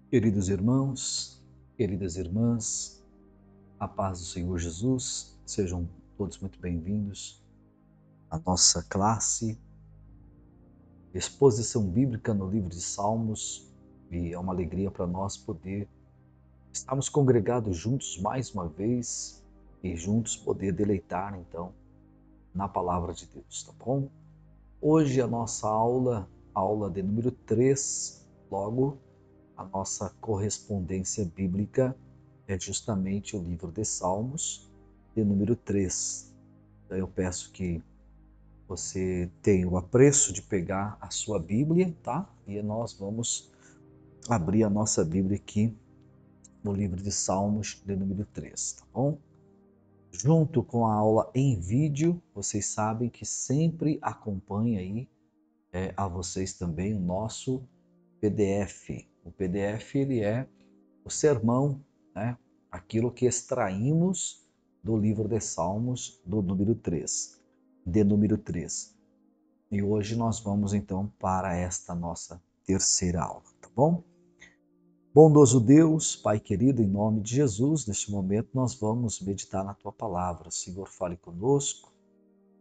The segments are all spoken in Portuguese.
Queridos irmãos, queridas irmãs, a paz do Senhor Jesus, sejam todos muito bem-vindos à nossa classe Exposição Bíblica no livro de Salmos, e é uma alegria para nós poder estarmos congregados juntos mais uma vez e juntos poder deleitar então na palavra de Deus, tá bom? Hoje a nossa aula de número 3, logo a nossa correspondência bíblica é justamente o livro de Salmos, de número 3. Então eu peço que você tenha o apreço de pegar a sua Bíblia, tá? E nós vamos abrir a nossa Bíblia aqui no livro de Salmos, de número 3, tá bom? Junto com a aula em vídeo, vocês sabem que sempre acompanha aí a vocês também o nosso PDF. O PDF ele é o sermão, né? Aquilo que extraímos do livro de Salmos, do número 3, de número 3. E hoje nós vamos então para esta nossa terceira aula, tá bom? Bondoso Deus, Pai querido, em nome de Jesus, neste momento nós vamos meditar na Tua palavra. Senhor, fale conosco,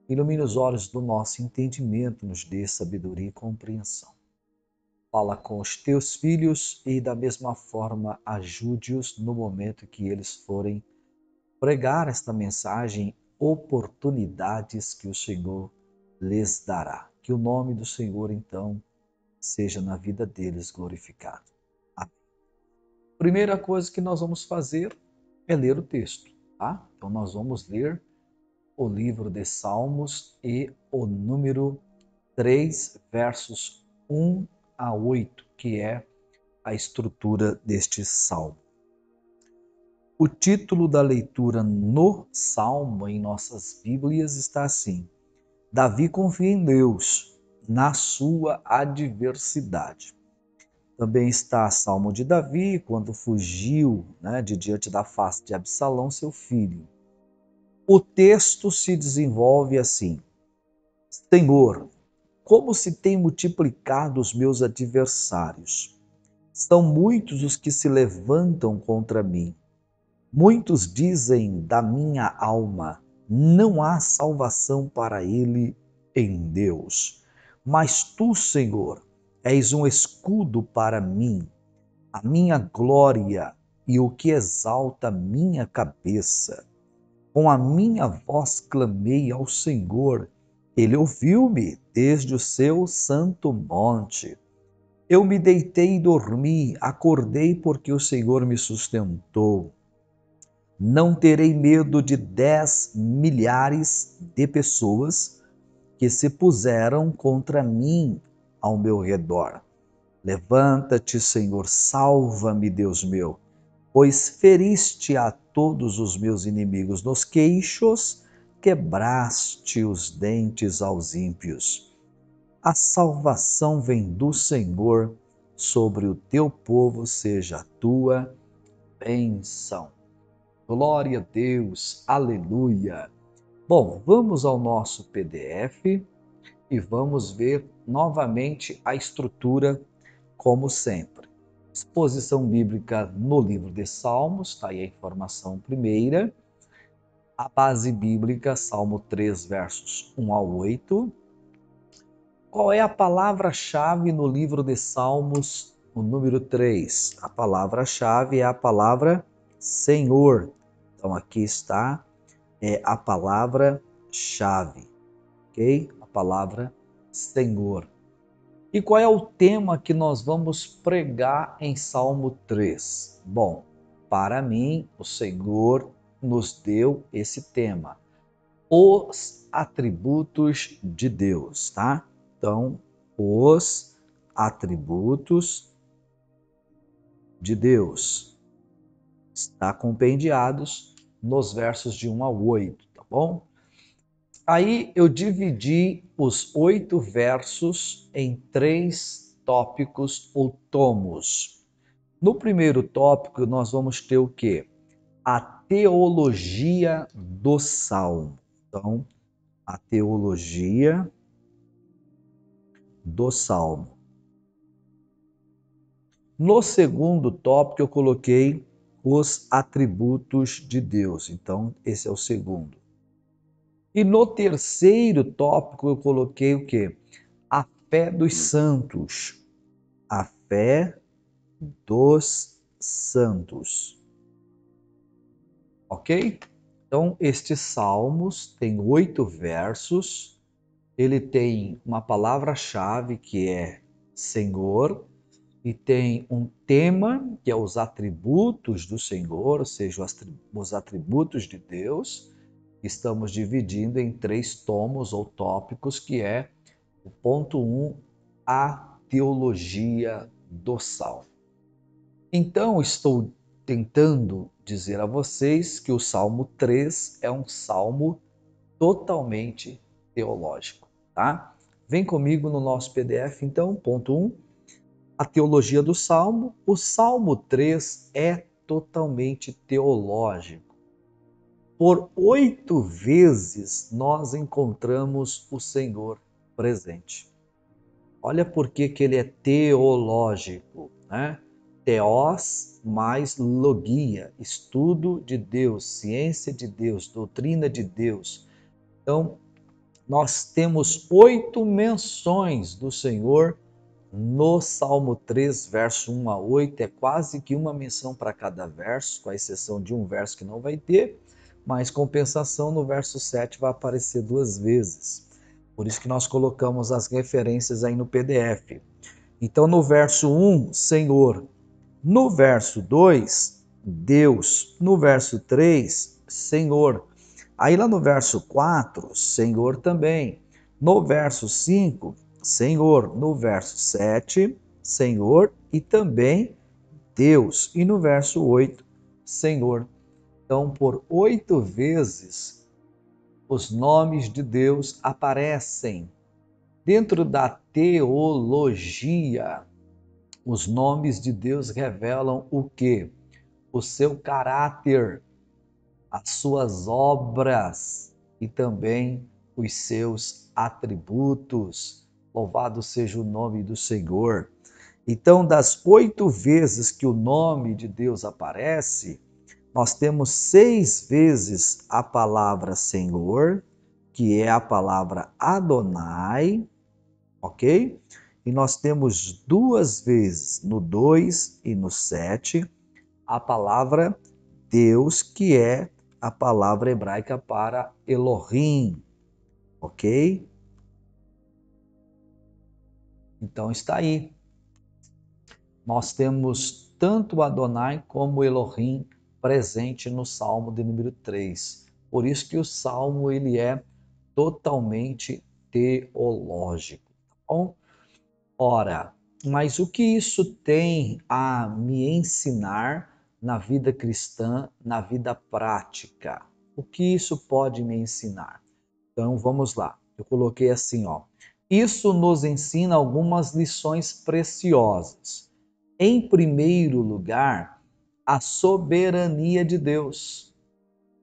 ilumine os olhos do nosso entendimento, nos dê sabedoria e compreensão. Fala com os teus filhos e, da mesma forma, ajude-os no momento que eles forem pregar esta mensagem, oportunidades que o Senhor lhes dará. Que o nome do Senhor, então, seja na vida deles glorificado. Amém. Primeira coisa que nós vamos fazer é ler o texto, tá? Então, nós vamos ler o livro de Salmos e o número 3, versos 1 a 8, que é a estrutura deste salmo. O título da leitura no salmo em nossas Bíblias está assim: Davi confia em Deus na sua adversidade. Também está Salmo de Davi, quando fugiu de diante da face de Absalão, seu filho. O texto se desenvolve assim: Senhor, como se têm multiplicado os meus adversários. São muitos os que se levantam contra mim. Muitos dizem da minha alma, não há salvação para ele em Deus. Mas tu, Senhor, és um escudo para mim, a minha glória e o que exalta minha cabeça. Com a minha voz clamei ao Senhor, ele ouviu-me desde o seu santo monte. Eu me deitei e dormi, acordei porque o Senhor me sustentou. Não terei medo de 10 milhares de pessoas que se puseram contra mim ao meu redor. Levanta-te, Senhor, salva-me, Deus meu, pois feriste a todos os meus inimigos nos queixos, quebraste os dentes aos ímpios. A salvação vem do Senhor, sobre o teu povo seja a tua bênção. Glória a Deus, aleluia. Bom, vamos ao nosso PDF e vamos ver novamente a estrutura, como sempre. Exposição bíblica no livro de Salmos, está aí a informação primeira. A base bíblica, Salmo 3, versos 1 a 8. Qual é a palavra-chave no livro de Salmos, o número 3? A palavra-chave é a palavra Senhor. Então, aqui está a palavra-chave, ok? A palavra Senhor. E qual é o tema que nós vamos pregar em Salmo 3? Bom, para mim, o Senhor nos deu esse tema: os atributos de Deus, tá? Então, os atributos de Deus está compendiados nos versos de 1 a 8, tá bom? Aí eu dividi os 8 versos em 3 tópicos ou tomos. No primeiro tópico, nós vamos ter o quê? A teologia do Salmo. Então, a teologia do Salmo. No segundo tópico, eu coloquei os atributos de Deus. Então, esse é o segundo. E no terceiro tópico, eu coloquei o quê? A fé dos santos. A fé dos santos. Ok? Então, estes salmos têm 8 versos. Ele tem uma palavra-chave que é Senhor, e tem um tema que é os atributos do Senhor, ou seja, os atributos de Deus. Estamos dividindo em 3 tomos ou tópicos, que é o ponto 1, a teologia do Salmo. Então, estou tentando dizer a vocês que o Salmo 3 é um salmo totalmente teológico, tá? Vem comigo no nosso PDF, então, ponto 1, a teologia do Salmo. O Salmo 3 é totalmente teológico. Por 8 vezes nós encontramos o Senhor presente. Olha por que ele é teológico, né? Teós mais logia, estudo de Deus, ciência de Deus, doutrina de Deus. Então, nós temos 8 menções do Senhor no Salmo 3, verso 1 a 8. É quase que uma menção para cada verso, com a exceção de um verso que não vai ter, mas compensação no verso 7 vai aparecer 2 vezes. Por isso que nós colocamos as referências aí no PDF. Então, no verso 1, Senhor. No verso 2, Deus. No verso 3, Senhor. Aí lá no verso 4, Senhor também. No verso 5, Senhor. No verso 7, Senhor e também Deus. E no verso 8, Senhor. Então, por 8 vezes, os nomes de Deus aparecem. Dentro da teologia, os nomes de Deus revelam o quê? O seu caráter, as suas obras e também os seus atributos. Louvado seja o nome do Senhor. Então, das 8 vezes que o nome de Deus aparece, nós temos 6 vezes a palavra Senhor, que é a palavra Adonai, ok? E nós temos 2 vezes, no 2 e no 7, a palavra Deus, que é a palavra hebraica para Elohim, ok? Então está aí. Nós temos tanto Adonai como Elohim presente no Salmo de número 3. Por isso que o Salmo ele é totalmente teológico, tá bom? Ora, mas o que isso tem a me ensinar na vida cristã, na vida prática? O que isso pode me ensinar? Então vamos lá. Eu coloquei assim, ó. Isso nos ensina algumas lições preciosas. Em primeiro lugar, a soberania de Deus.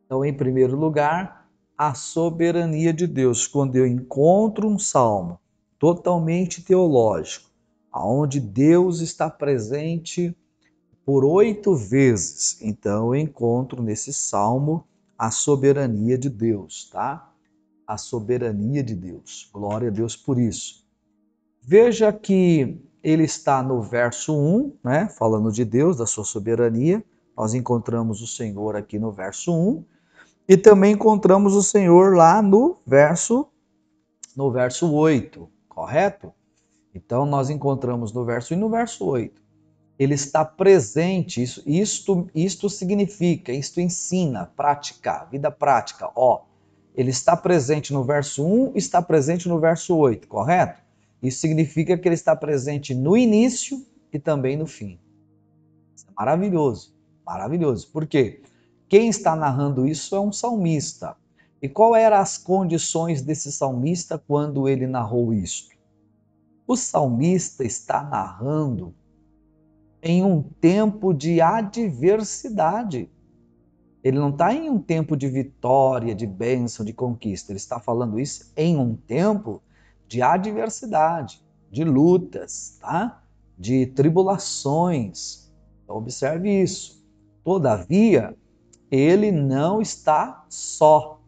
Então, em primeiro lugar, a soberania de Deus. Quando eu encontro um salmo totalmente teológico, onde Deus está presente por 8 vezes, então eu encontro nesse salmo a soberania de Deus, tá? A soberania de Deus. Glória a Deus por isso. Veja que ele está no verso 1, né? Falando de Deus, da sua soberania. Nós encontramos o Senhor aqui no verso 1. E também encontramos o Senhor lá no verso 8, correto? Então nós encontramos no verso 1 e no verso 8. Ele está presente, isto significa, isto ensina, praticar, vida prática. Ó, ele está presente no verso 1, está presente no verso 8, correto? Isso significa que ele está presente no início e também no fim. Isso é maravilhoso, maravilhoso. Por quê? Quem está narrando isso é um salmista. E qual eram as condições desse salmista quando ele narrou isto? O salmista está narrando em um tempo de adversidade. Ele não está em um tempo de vitória, de bênção, de conquista. Ele está falando isso em um tempo de adversidade, de lutas, tá? de tribulações. Então, observe isso. Todavia, ele não está só,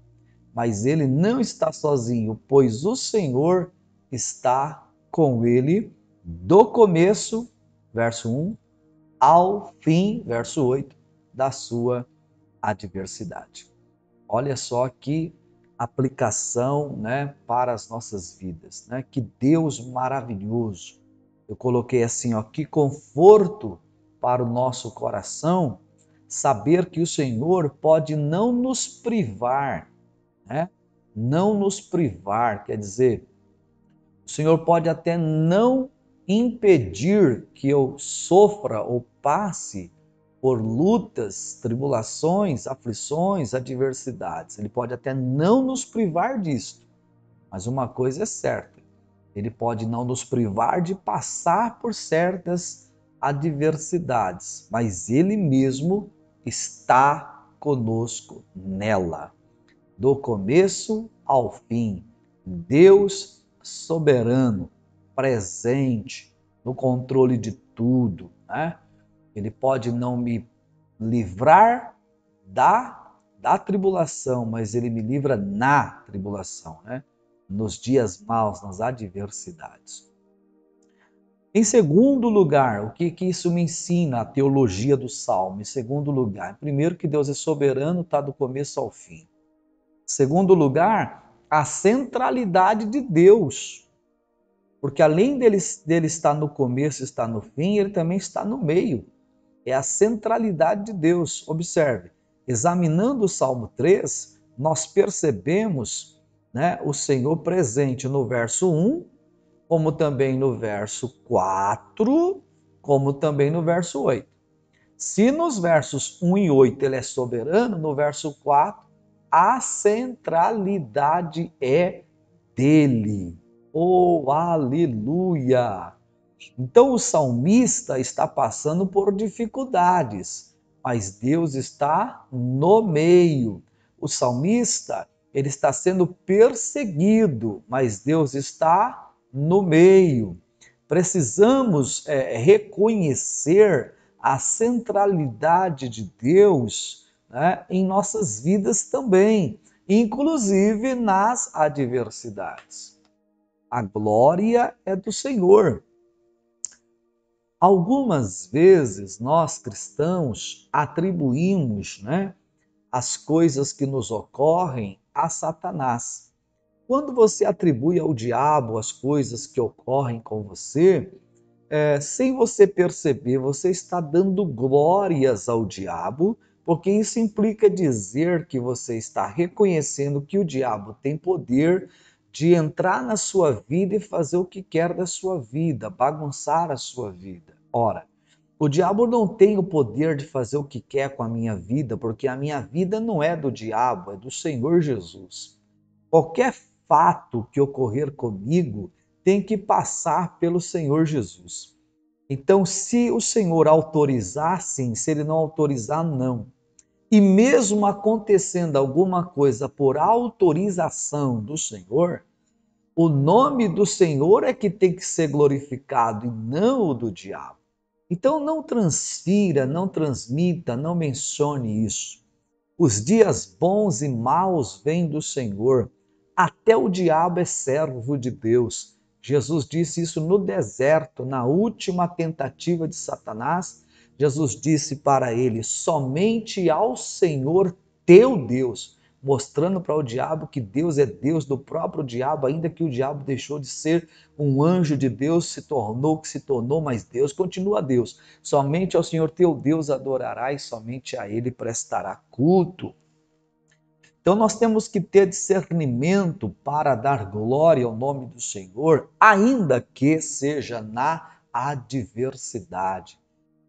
mas ele não está sozinho, pois o Senhor está com ele do começo, verso 1, ao fim, verso 8, da sua adversidade. Olha só que aplicação, né, para as nossas vidas, né? Que Deus maravilhoso. Eu coloquei assim, ó, que conforto para o nosso coração saber que o Senhor pode não nos privar, né? Não nos privar, quer dizer, o Senhor pode até não impedir que eu sofra ou passe por lutas, tribulações, aflições, adversidades. Ele pode até não nos privar disto, mas uma coisa é certa: ele pode não nos privar de passar por certas adversidades, mas ele mesmo está conosco nela, do começo ao fim. Deus soberano, presente, no controle de tudo, né? Ele pode não me livrar da tribulação, mas ele me livra na tribulação, né? Nos dias maus, nas adversidades. Em segundo lugar, o que isso me ensina, a teologia do Salmo? Em segundo lugar, primeiro que Deus é soberano, está do começo ao fim. Em segundo lugar, a centralidade de Deus. Porque além dele estar no começo e estar no fim, ele também está no meio. É a centralidade de Deus. Observe, examinando o Salmo 3, nós percebemos, né, o Senhor presente no verso 1, como também no verso 4, como também no verso 8. Se nos versos 1 e 8 ele é soberano, no verso 4, a centralidade é dele. Oh, aleluia! Então o salmista está passando por dificuldades, mas Deus está no meio. O salmista, ele está sendo perseguido, mas Deus está no meio. Precisamos reconhecer a centralidade de Deus, né, em nossas vidas também, inclusive nas adversidades. A glória é do Senhor. Algumas vezes nós cristãos atribuímos, né, as coisas que nos ocorrem a Satanás. Quando você atribui ao diabo as coisas que ocorrem com você, sem você perceber, você está dando glórias ao diabo, porque isso implica dizer que você está reconhecendo que o diabo tem poder de entrar na sua vida e fazer o que quer da sua vida, bagunçar a sua vida. Ora, o diabo não tem o poder de fazer o que quer com a minha vida, porque a minha vida não é do diabo, é do Senhor Jesus. Qualquer fato que ocorrer comigo tem que passar pelo Senhor Jesus. Então, se o Senhor autorizar, sim; se ele não autorizar, não. E mesmo acontecendo alguma coisa por autorização do Senhor, o nome do Senhor é que tem que ser glorificado e não o do diabo. Então não transfira, não transmita, não mencione isso. Os dias bons e maus vêm do Senhor. Até o diabo é servo de Deus. Jesus disse isso no deserto, na última tentativa de Satanás. Jesus disse para ele: somente ao Senhor teu Deus, mostrando para o diabo que Deus é Deus do próprio diabo, ainda que o diabo deixou de ser um anjo de Deus, se tornou o que se tornou, mas Deus continua Deus. Somente ao Senhor teu Deus adorarás, somente a Ele prestará culto. Então nós temos que ter discernimento para dar glória ao nome do Senhor, ainda que seja na adversidade,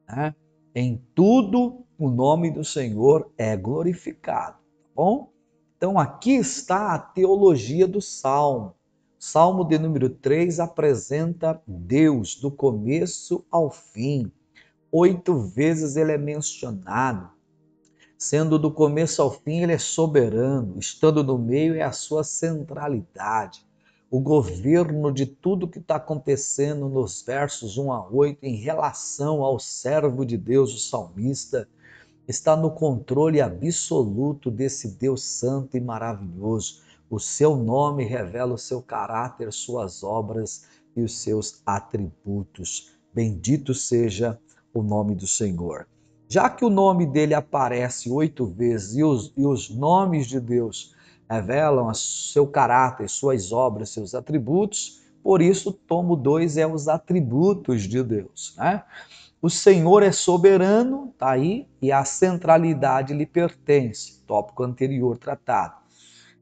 né? Em tudo o nome do Senhor é glorificado, tá bom? Então aqui está a teologia do Salmo. Salmo de número 3 apresenta Deus do começo ao fim. 8 vezes ele é mencionado. Sendo do começo ao fim, ele é soberano. Estando no meio, é a sua centralidade. o governo de tudo que está acontecendo nos versos 1 a 8 em relação ao servo de Deus, o salmista, está no controle absoluto desse Deus santo e maravilhoso. O seu nome revela o seu caráter, suas obras e os seus atributos. Bendito seja o nome do Senhor. Já que o nome dele aparece 8 vezes e os nomes de Deus revelam o seu caráter, suas obras, seus atributos, por isso, tomo 2 é os atributos de Deus, né? O Senhor é soberano, tá aí, e a centralidade lhe pertence, tópico anterior tratado.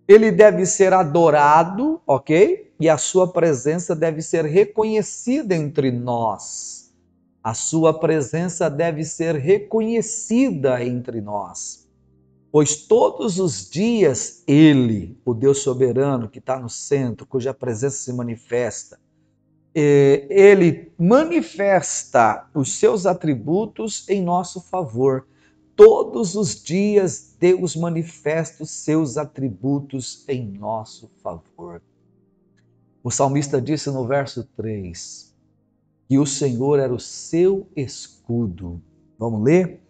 Ele deve ser adorado, ok? E a sua presença deve ser reconhecida entre nós. A sua presença deve ser reconhecida entre nós. Pois todos os dias ele, o Deus soberano que está no centro, cuja presença se manifesta, ele manifesta os seus atributos em nosso favor. Todos os dias Deus manifesta os seus atributos em nosso favor. O salmista disse no verso 3 que o Senhor era o seu escudo. Vamos ler?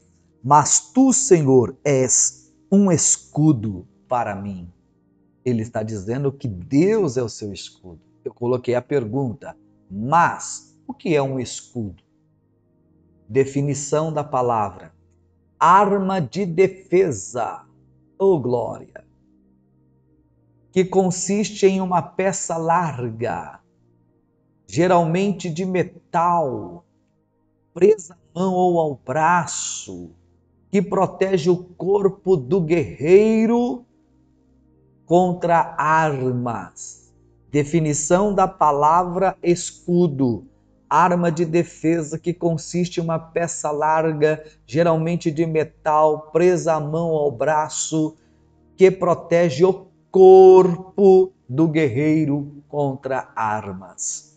Mas tu, Senhor, és um escudo para mim. Ele está dizendo que Deus é o seu escudo. Eu coloquei a pergunta, mas o que é um escudo? Definição da palavra: arma de defesa, ou glória, que consiste em uma peça larga, geralmente de metal, presa à mão ou ao braço, que protege o corpo do guerreiro contra armas. Definição da palavra escudo: arma de defesa que consiste em uma peça larga, geralmente de metal, presa à mão ou ao braço, que protege o corpo do guerreiro contra armas.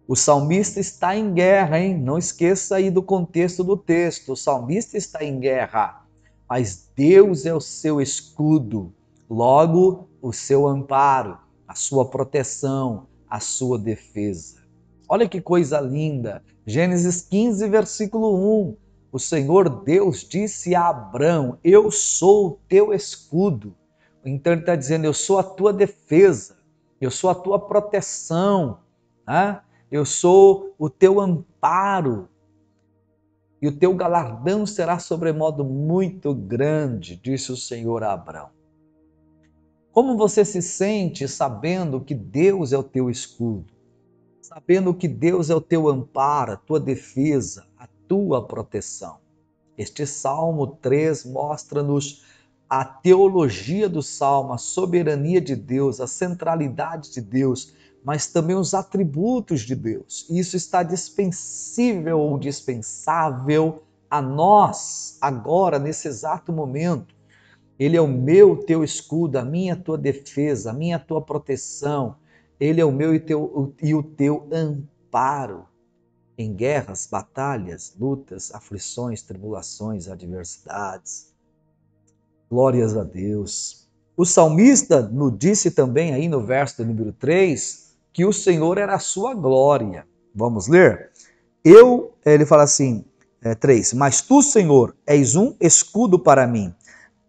O salmista está em guerra, hein? Não esqueça aí do contexto do texto. O salmista está em guerra, mas Deus é o seu escudo, logo o seu amparo, a sua proteção, a sua defesa. Olha que coisa linda. Gênesis 15, versículo 1. O Senhor Deus disse a Abrão: eu sou o teu escudo. Então ele está dizendo: eu sou a tua defesa, eu sou a tua proteção, né? Eu sou o teu amparo, e o teu galardão será sobremodo muito grande, disse o Senhor a Abrão. Como você se sente sabendo que Deus é o teu escudo? Sabendo que Deus é o teu amparo, a tua defesa, a tua proteção? Este Salmo 3 mostra-nos a teologia do Salmo, a soberania de Deus, a centralidade de Deus, mas também os atributos de Deus. Isso está dispensível ou dispensável a nós, agora, nesse exato momento. Ele é o meu, teu escudo, a minha, tua defesa, a minha, tua proteção. Ele é o meu e o teu amparo em guerras, batalhas, lutas, aflições, tribulações, adversidades. Glórias a Deus. O salmista nos disse também aí no verso do número 3 que o Senhor era a sua glória. Vamos ler? Ele fala assim, 3, mas tu, Senhor, és um escudo para mim,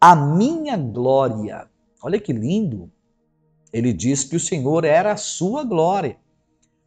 a minha glória. Olha que lindo. Ele diz que o Senhor era a sua glória.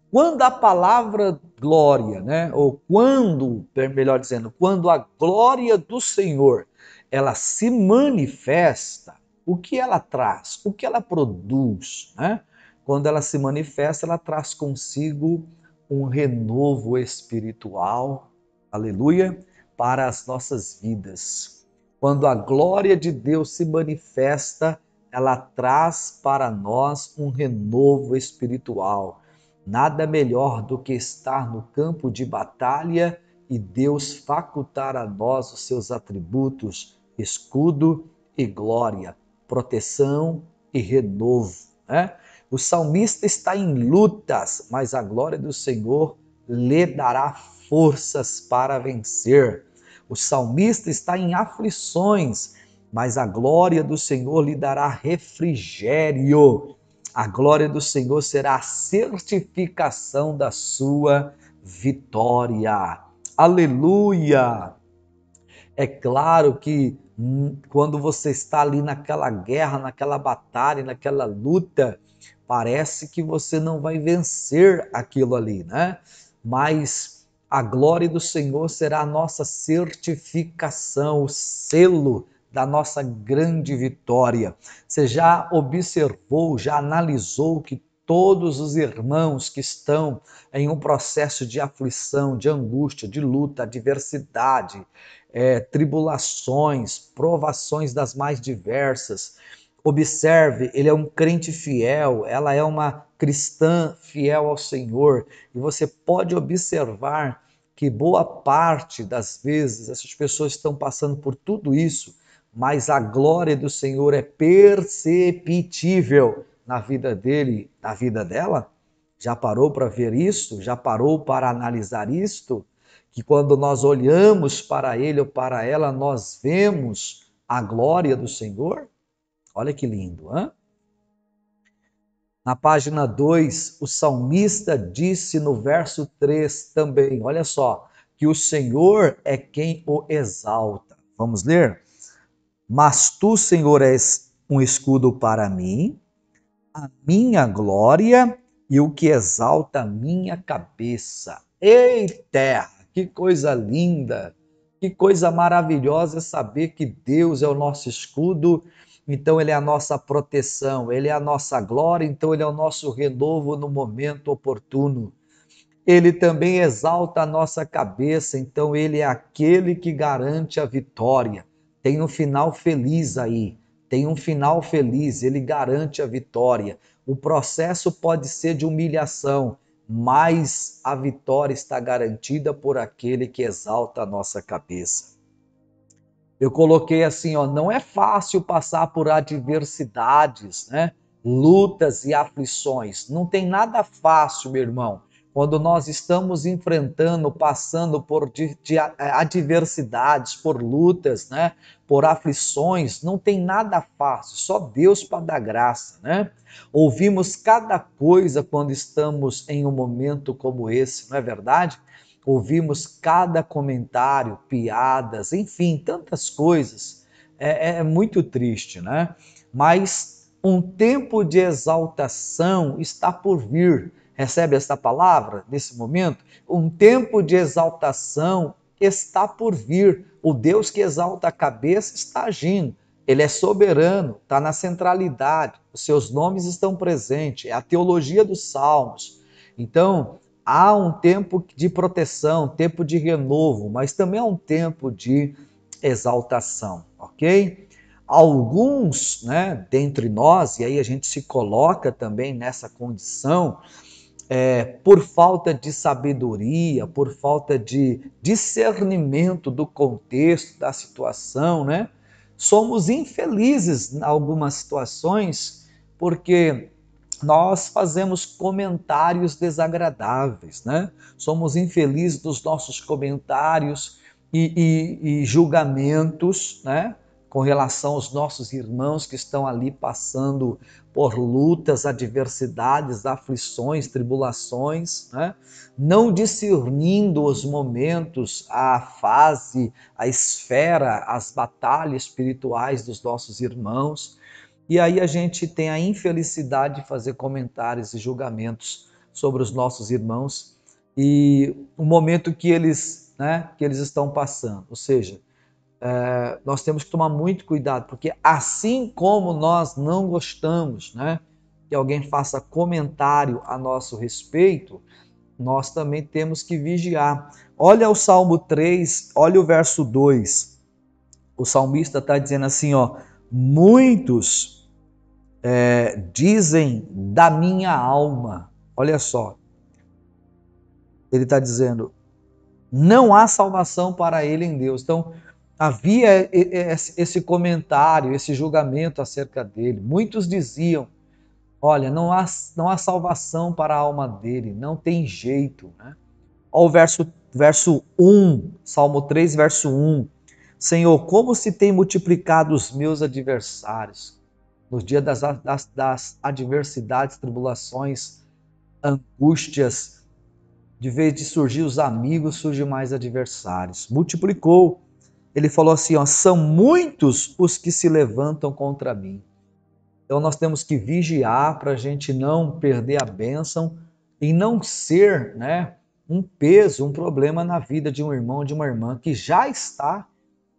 Quando a palavra glória, né, ou quando, melhor dizendo, quando a glória do Senhor, ela se manifesta, o que ela traz? O que ela produz, né? Quando ela se manifesta, ela traz consigo um renovo espiritual, aleluia, para as nossas vidas. Quando a glória de Deus se manifesta, ela traz para nós um renovo espiritual. Nada melhor do que estar no campo de batalha e Deus facultar a nós os seus atributos, escudo e glória, proteção e renovo, né? O salmista está em lutas, mas a glória do Senhor lhe dará forças para vencer. O salmista está em aflições, mas a glória do Senhor lhe dará refrigério. A glória do Senhor será a certificação da sua vitória. Aleluia! É claro que quando você está ali naquela guerra, naquela batalha, naquela luta, parece que você não vai vencer aquilo ali, né? Mas a glória do Senhor será a nossa certificação, o selo da nossa grande vitória. Você já observou, já analisou que todos os irmãos que estão em um processo de aflição, de angústia, de luta, adversidade, tribulações, provações das mais diversas. Observe, ele é um crente fiel, ela é uma cristã fiel ao Senhor, e você pode observar que boa parte das vezes essas pessoas estão passando por tudo isso, mas a glória do Senhor é perceptível na vida dele, na vida dela. Já parou para ver isso? Já parou para analisar isto? Que quando nós olhamos para ele ou para ela, nós vemos a glória do Senhor? Olha que lindo, hein? Na página 2, o salmista disse no verso 3 também, olha só, que o Senhor é quem o exalta. Vamos ler? Mas tu, Senhor, és um escudo para mim, a minha glória e o que exalta a minha cabeça. Ei, terra, que coisa linda, que coisa maravilhosa saber que Deus é o nosso escudo, então Ele é a nossa proteção, Ele é a nossa glória, então Ele é o nosso renovo no momento oportuno. Ele também exalta a nossa cabeça, então Ele é aquele que garante a vitória. Tem um final feliz aí, tem um final feliz, Ele garante a vitória. O processo pode ser de humilhação, mas a vitória está garantida por aquele que exalta a nossa cabeça. Eu coloquei assim, ó, não é fácil passar por adversidades, né? Lutas e aflições. Não tem nada fácil, meu irmão. Quando nós estamos enfrentando, passando por adversidades, por lutas, né? Por aflições, não tem nada fácil. Só Deus para dar graça, né? Ouvimos cada coisa quando estamos em um momento como esse, não é verdade? Ouvimos cada comentário, piadas, enfim, tantas coisas. É muito triste, né? Mas um tempo de exaltação está por vir. Recebe esta palavra nesse momento? Um tempo de exaltação está por vir. O Deus que exalta a cabeça está agindo. Ele é soberano, está na centralidade, os seus nomes estão presentes, é a teologia dos salmos. Então, há um tempo de proteção, tempo de renovo, mas também há um tempo de exaltação, ok? Alguns, né, dentre nós, e aí a gente se coloca também nessa condição, por falta de sabedoria, por falta de discernimento do contexto, da situação, né? Somos infelizes em algumas situações, porque nós fazemos comentários desagradáveis, né? Somos infelizes dos nossos comentários e julgamentos, né? Com relação aos nossos irmãos que estão ali passando por lutas, adversidades, aflições, tribulações, né? Não discernindo os momentos, a fase, a esfera, as batalhas espirituais dos nossos irmãos. E aí a gente tem a infelicidade de fazer comentários e julgamentos sobre os nossos irmãos e o momento que eles, né, que eles estão passando. Ou seja, nós temos que tomar muito cuidado, porque assim como nós não gostamos, né, que alguém faça comentário a nosso respeito, nós também temos que vigiar. Olha o Salmo 3, olha o verso 2. O salmista está dizendo assim, ó, muitos dizem da minha alma. Olha só, ele está dizendo, não há salvação para ele em Deus. Então, havia esse comentário, esse julgamento acerca dele. Muitos diziam, olha, não há salvação para a alma dele, não tem jeito. Né? Olha o verso 1, Salmo 3, verso 1. Senhor, como se tem multiplicado os meus adversários. nos dias das adversidades, tribulações, angústias. De vez de surgir os amigos, surgem mais adversários. Multiplicou. Ele falou assim, ó, são muitos os que se levantam contra mim. Então nós temos que vigiar para a gente não perder a bênção e não ser, né, um peso, um problema na vida de um irmão, de uma irmã que já está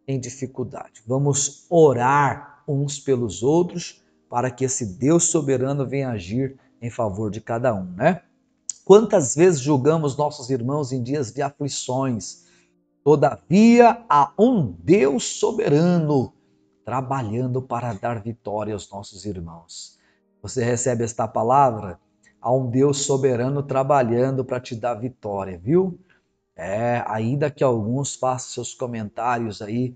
em dificuldade. Vamos orar uns pelos outros para que esse Deus soberano venha agir em favor de cada um, né? Quantas vezes julgamos nossos irmãos em dias de aflições? Todavia, há um Deus soberano trabalhando para dar vitória aos nossos irmãos. Você recebe esta palavra? Há um Deus soberano trabalhando para te dar vitória, viu? Ainda que alguns façam seus comentários aí,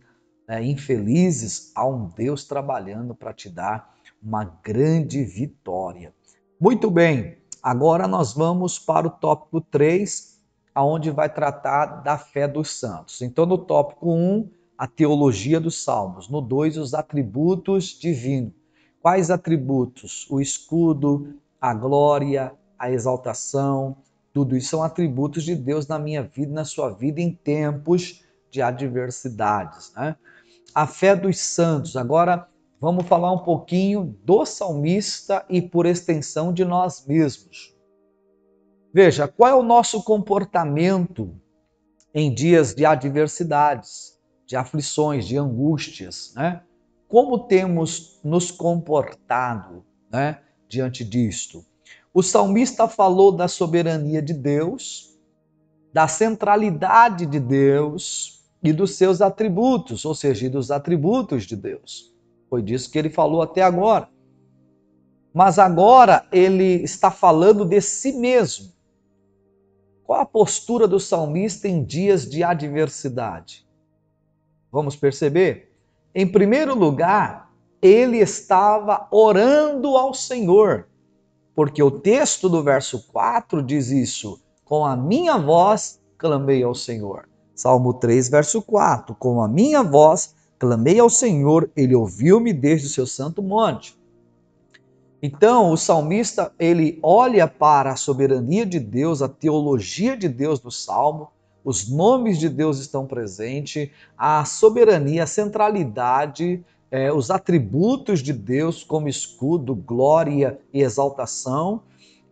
infelizes, há um Deus trabalhando para te dar uma grande vitória. Muito bem, agora nós vamos para o tópico 3, aonde vai tratar da fé dos santos. Então, no tópico 1, a teologia dos salmos. No 2, os atributos divinos. Quais atributos? O escudo, a glória, a exaltação, tudo isso são atributos de Deus na minha vida, na sua vida, em tempos de adversidades, né? A fé dos santos. Agora, vamos falar um pouquinho do salmista e, por extensão, de nós mesmos. Veja, qual é o nosso comportamento em dias de adversidades, de aflições, de angústias, né? Como temos nos comportado, né, diante disto? O salmista falou da soberania de Deus, da centralidade de Deus e dos seus atributos, ou seja, dos atributos de Deus. Foi disso que ele falou até agora. Mas agora ele está falando de si mesmo. Qual a postura do salmista em dias de adversidade? Vamos perceber? Em primeiro lugar, ele estava orando ao Senhor, porque o texto do verso 4 diz isso: com a minha voz clamei ao Senhor. Salmo 3, verso 4: com a minha voz clamei ao Senhor, ele ouviu-me desde o seu santo monte. Então, o salmista, ele olha para a soberania de Deus, a teologia de Deus no Salmo, os nomes de Deus estão presentes, a soberania, a centralidade, os atributos de Deus como escudo, glória e exaltação.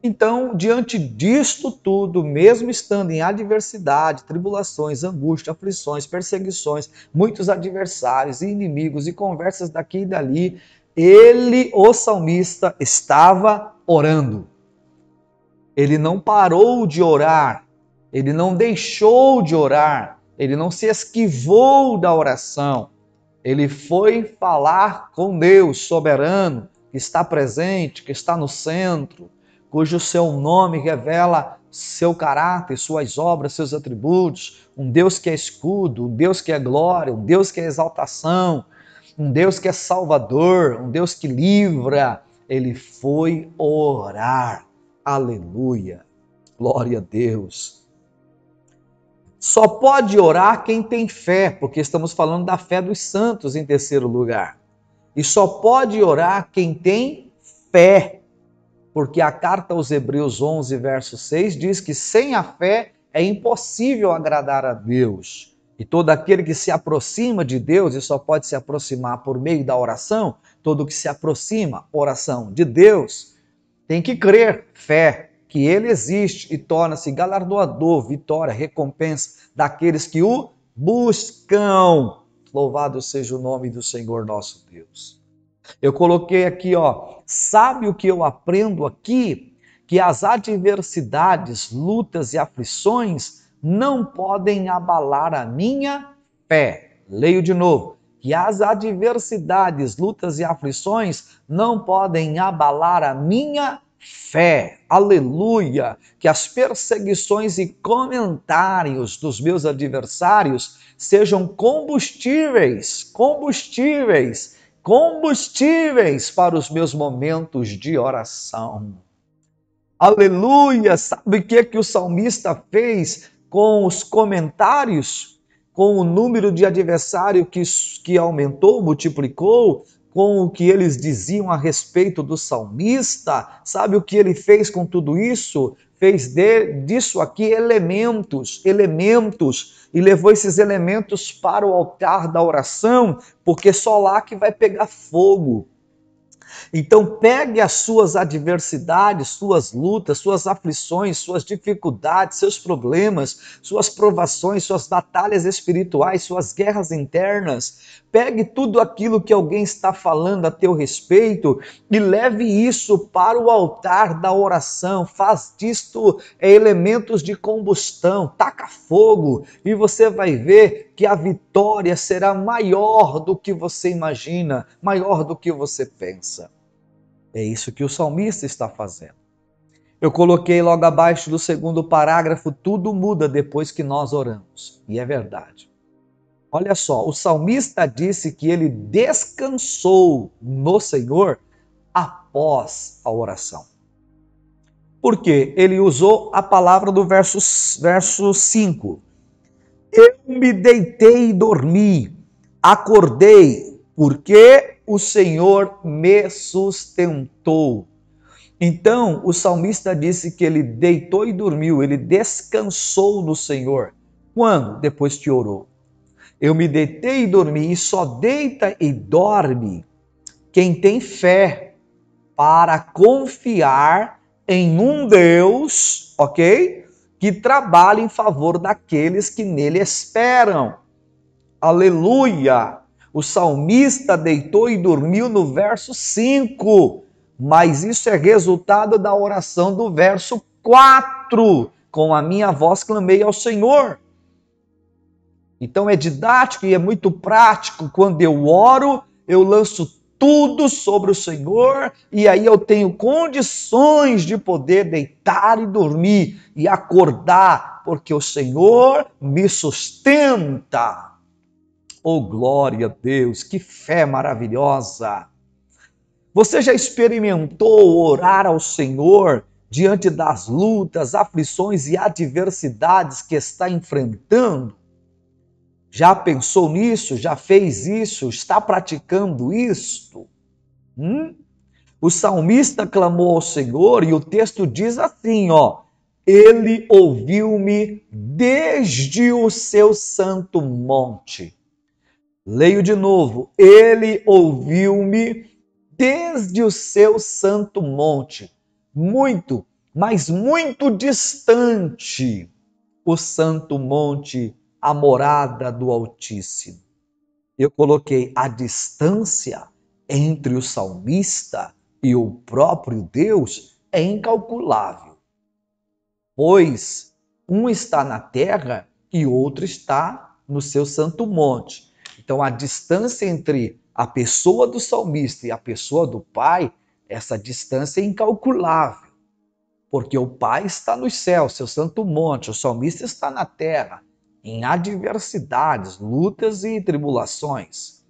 Então, diante disto tudo, mesmo estando em adversidade, tribulações, angústia, aflições, perseguições, muitos adversários e inimigos e conversas daqui e dali, ele, o salmista, estava orando. Ele não parou de orar, ele não deixou de orar, ele não se esquivou da oração. Ele foi falar com Deus soberano, que está presente, que está no centro, cujo seu nome revela seu caráter, suas obras, seus atributos. Um Deus que é escudo, um Deus que é glória, um Deus que é exaltação, um Deus que é salvador, um Deus que livra. Ele foi orar. Aleluia. Glória a Deus. Só pode orar quem tem fé, porque estamos falando da fé dos santos em terceiro lugar. E só pode orar quem tem fé, porque a carta aos Hebreus 11, verso 6 diz que sem a fé é impossível agradar a Deus. E todo aquele que se aproxima de Deus, e só pode se aproximar por meio da oração, todo que se aproxima, oração de Deus, tem que crer, fé, que Ele existe e torna-se galardoador, vitória, recompensa daqueles que o buscam. Louvado seja o nome do Senhor nosso Deus. Eu coloquei aqui, sabe o que eu aprendo aqui? Que as adversidades, lutas e aflições não podem abalar a minha fé. Leio de novo. Que as adversidades, lutas e aflições não podem abalar a minha fé. Aleluia! Que as perseguições e comentários dos meus adversários sejam combustíveis para os meus momentos de oração. Aleluia! Sabe o que o salmista fez com os comentários? Com o número de adversário que aumentou, multiplicou? com o que eles diziam a respeito do salmista? Sabe o que ele fez com tudo isso? Fez disso aqui elementos, e levou esses elementos para o altar da oração, porque só lá que vai pegar fogo. Então pegue as suas adversidades, suas lutas, suas aflições, suas dificuldades, seus problemas, suas provações, suas batalhas espirituais, suas guerras internas. Pegue tudo aquilo que alguém está falando a teu respeito e leve isso para o altar da oração. Faz disto elementos de combustão, taca fogo e você vai ver que a vitória será maior do que você imagina, maior do que você pensa. É isso que o salmista está fazendo. Eu coloquei logo abaixo do segundo parágrafo, tudo muda depois que nós oramos. E é verdade. Olha só, o salmista disse que ele descansou no Senhor após a oração. Por quê? Ele usou a palavra do verso 5. Eu me deitei e dormi, acordei, porque o Senhor me sustentou. Então, o salmista disse que ele deitou e dormiu, ele descansou no Senhor. Quando? Depois que orou. Eu me deitei e dormi, e só deita e dorme quem tem fé para confiar em um Deus, ok? Que trabalha em favor daqueles que nele esperam. Aleluia! O salmista deitou e dormiu no verso 5, mas isso é resultado da oração do verso 4. Com a minha voz clamei ao Senhor. Então é didático e é muito prático. Quando eu oro, eu lanço tudo sobre o Senhor e aí eu tenho condições de poder deitar e dormir e acordar, porque o Senhor me sustenta. Oh, glória a Deus, que fé maravilhosa! Você já experimentou orar ao Senhor diante das lutas, aflições e adversidades que está enfrentando? Já pensou nisso? Já fez isso? Está praticando isto? O salmista clamou ao Senhor e o texto diz assim, ele ouviu-me desde o seu santo monte. Leio de novo, ele ouviu-me desde o seu santo monte. Muito, mas muito distante, o santo monte, a morada do Altíssimo. Eu coloquei a distância entre o salmista e o próprio Deus é incalculável, pois um está na terra e outro está no seu santo monte. Então a distância entre a pessoa do salmista e a pessoa do Pai, essa distância é incalculável, porque o Pai está nos céus, seu santo monte, o salmista está na terra, em adversidades, lutas e tribulações.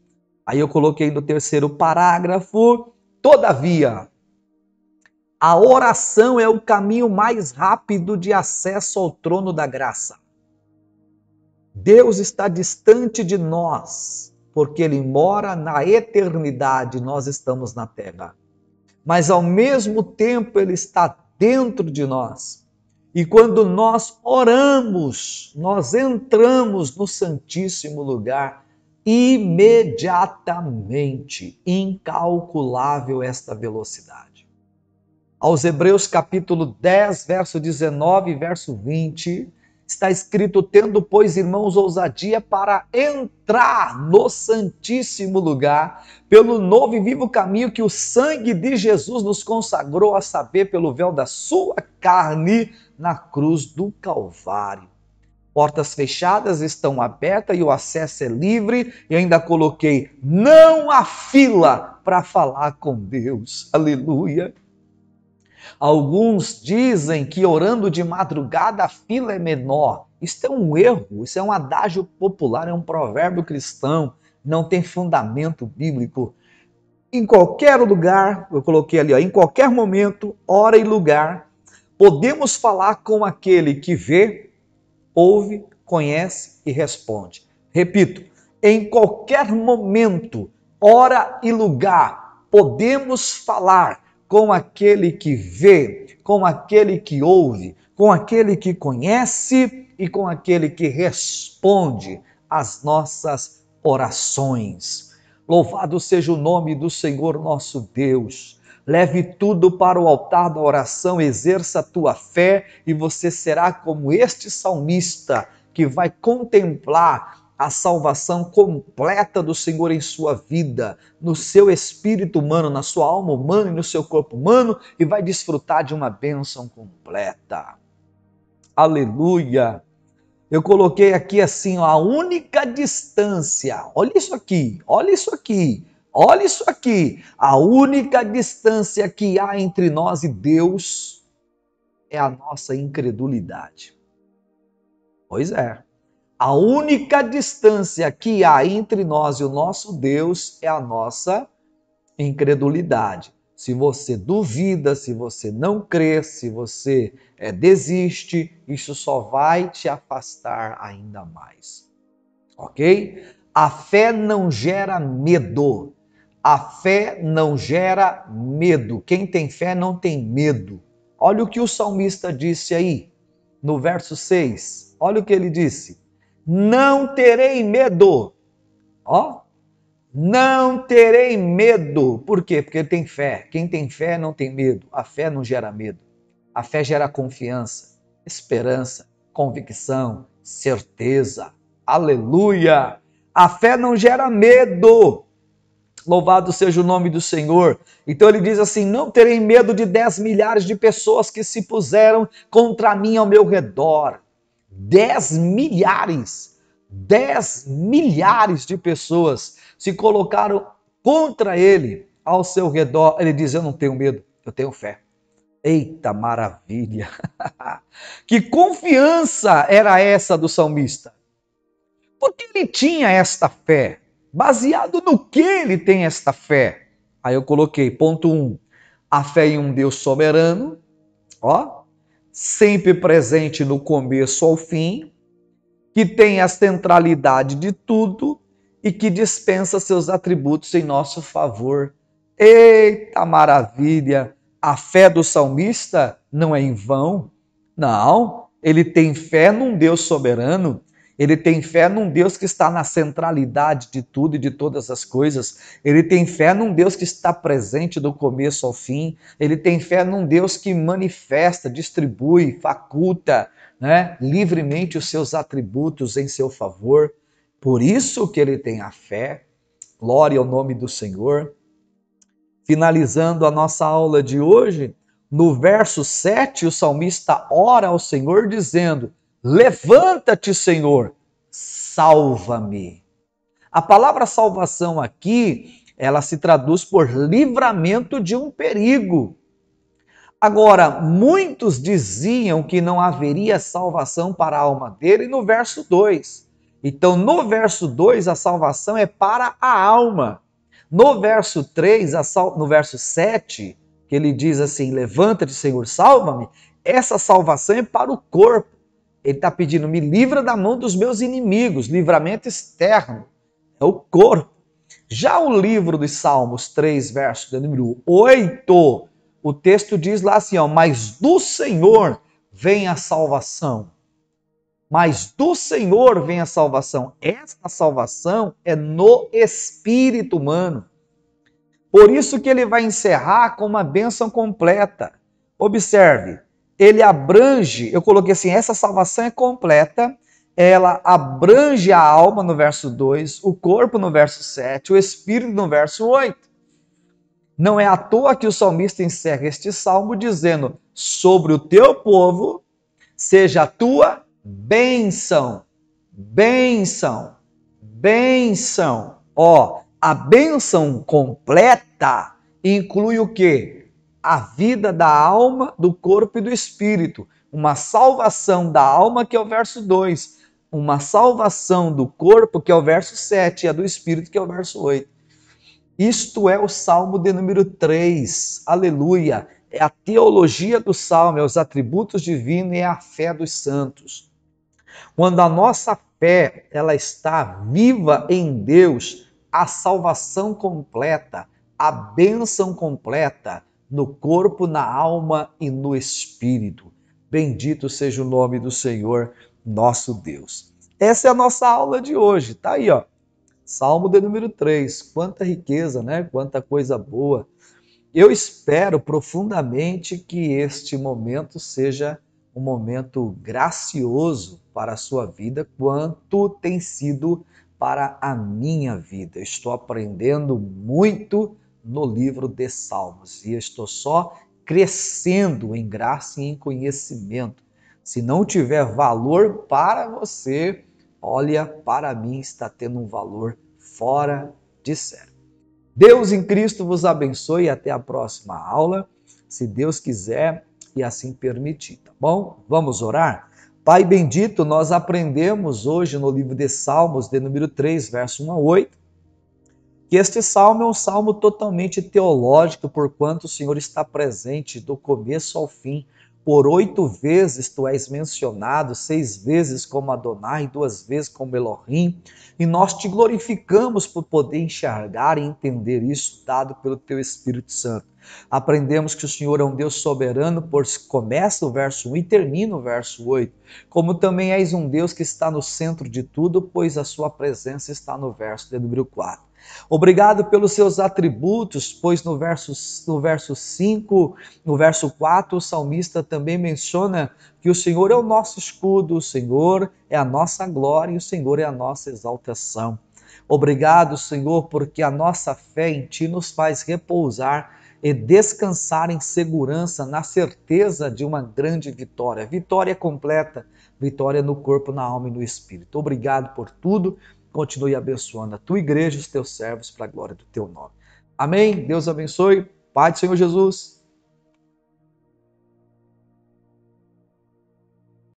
Aí eu coloquei no terceiro parágrafo, todavia, a oração é o caminho mais rápido de acesso ao trono da graça. Deus está distante de nós, porque Ele mora na eternidade, nós estamos na terra. Mas ao mesmo tempo Ele está dentro de nós. E quando nós oramos, nós entramos no Santíssimo Lugar imediatamente. Incalculável esta velocidade. Aos Hebreus capítulo 10, verso 19 e verso 20, está escrito, tendo, pois, irmãos, ousadia para entrar no Santíssimo Lugar, pelo novo e vivo caminho que o sangue de Jesus nos consagrou, a saber, pelo véu da sua carne, na cruz do Calvário. Portas fechadas estão abertas e o acesso é livre, e ainda coloquei, não há fila para falar com Deus. Aleluia! Alguns dizem que orando de madrugada a fila é menor. Isso é um erro, isso é um adágio popular, é um provérbio cristão, não tem fundamento bíblico. Em qualquer lugar, eu coloquei ali, em qualquer momento, hora e lugar, podemos falar com aquele que vê, ouve, conhece e responde. Repito, em qualquer momento, hora e lugar, podemos falar com aquele que vê, com aquele que ouve, com aquele que conhece e com aquele que responde às nossas orações. Louvado seja o nome do Senhor nosso Deus. Leve tudo para o altar da oração, exerça a tua fé e você será como este salmista que vai contemplar a salvação completa do Senhor em sua vida, no seu espírito humano, na sua alma humana e no seu corpo humano, e vai desfrutar de uma bênção completa. Aleluia! Eu coloquei aqui assim, ó, a única distância, olha isso aqui, olha isso aqui, olha isso aqui, a única distância que há entre nós e Deus é a nossa incredulidade. Pois é. A única distância que há entre nós e o nosso Deus é a nossa incredulidade. Se você duvida, se você não crê, se você desiste, isso só vai te afastar ainda mais. Ok? A fé não gera medo. A fé não gera medo. Quem tem fé não tem medo. Olha o que o salmista disse aí, no verso 6. Olha o que ele disse. Não terei medo. Ó, não terei medo. Por quê? Porque ele tem fé. Quem tem fé não tem medo. A fé não gera medo. A fé gera confiança, esperança, convicção, certeza. Aleluia! A fé não gera medo. Louvado seja o nome do Senhor. Então ele diz assim, não terei medo de 10 milhares de pessoas que se puseram contra mim ao meu redor. 10 milhares de pessoas se colocaram contra ele ao seu redor. Ele diz, eu não tenho medo, eu tenho fé. Eita maravilha! Que confiança era essa do salmista? Porque ele tinha esta fé. Baseado no que ele tem esta fé? Aí eu coloquei, ponto 1, a fé em um Deus soberano, ó, sempre presente no começo ao fim, que tem a centralidade de tudo e que dispensa seus atributos em nosso favor. Eita maravilha! A fé do salmista não é em vão. Não, ele tem fé num Deus soberano. Ele tem fé num Deus que está na centralidade de tudo e de todas as coisas. Ele tem fé num Deus que está presente do começo ao fim. Ele tem fé num Deus que manifesta, distribui, faculta, né, livremente os seus atributos em seu favor. Por isso que ele tem a fé. Glória ao nome do Senhor. Finalizando a nossa aula de hoje, no verso 7, o salmista ora ao Senhor dizendo, levanta-te, Senhor, salva-me. A palavra salvação aqui, ela se traduz por livramento de um perigo. Agora, muitos diziam que não haveria salvação para a alma dele no verso 2. Então, no verso 2, a salvação é para a alma. No verso 3, no verso 7, que ele diz assim, levanta-te, Senhor, salva-me, essa salvação é para o corpo. Ele está pedindo, me livra da mão dos meus inimigos, livramento externo, é o corpo. Já o livro dos Salmos 3, verso de número 8, o texto diz lá assim, ó, mas do Senhor vem a salvação. Mas do Senhor vem a salvação. Esta salvação é no espírito humano. Por isso que ele vai encerrar com uma bênção completa. Observe, ele abrange, eu coloquei assim, essa salvação é completa, ela abrange a alma no verso 2, o corpo no verso 7, o espírito no verso 8. Não é à toa que o salmista encerra este salmo dizendo, sobre o teu povo seja a tua bênção, bênção, bênção. Ó, a bênção completa inclui o quê? A vida da alma, do corpo e do espírito. Uma salvação da alma, que é o verso 2. Uma salvação do corpo, que é o verso 7. E a do espírito, que é o verso 8. Isto é o Salmo de número 3. Aleluia! É a teologia do Salmo, é os atributos divinos e é a fé dos santos. Quando a nossa fé ela está viva em Deus, a salvação completa, a bênção completa no corpo, na alma e no espírito. Bendito seja o nome do Senhor, nosso Deus. Essa é a nossa aula de hoje. Tá aí, ó. Salmo de número 3. Quanta riqueza, né? Quanta coisa boa. Eu espero profundamente que este momento seja um momento gracioso para a sua vida, quanto tem sido para a minha vida. Estou aprendendo muito no livro de Salmos e estou só crescendo em graça e em conhecimento. Se não tiver valor para você, olha, para mim está tendo um valor fora de série. Deus em Cristo vos abençoe e até a próxima aula, se Deus quiser e assim permitir, tá bom? Vamos orar? Pai bendito, nós aprendemos hoje no livro de Salmos, de número 3, verso 1 a 8, que este salmo é um salmo totalmente teológico, porquanto o Senhor está presente do começo ao fim. Por 8 vezes tu és mencionado, 6 vezes como Adonai, 2 vezes como Elohim, e nós te glorificamos por poder enxergar e entender isso, dado pelo teu Espírito Santo. Aprendemos que o Senhor é um Deus soberano, pois começa o verso 1 e termina o verso 8, como também és um Deus que está no centro de tudo, pois a sua presença está no verso de número 4. Obrigado pelos seus atributos, pois no verso 5, no verso 4, o salmista também menciona que o Senhor é o nosso escudo, o Senhor é a nossa glória e o Senhor é a nossa exaltação. Obrigado, Senhor, porque a nossa fé em Ti nos faz repousar e descansar em segurança, na certeza de uma grande vitória. Vitória completa, vitória no corpo, na alma e no espírito. Obrigado por tudo. Continue abençoando a tua igreja e os teus servos para a glória do teu nome. Amém? Deus abençoe. Pai do Senhor Jesus.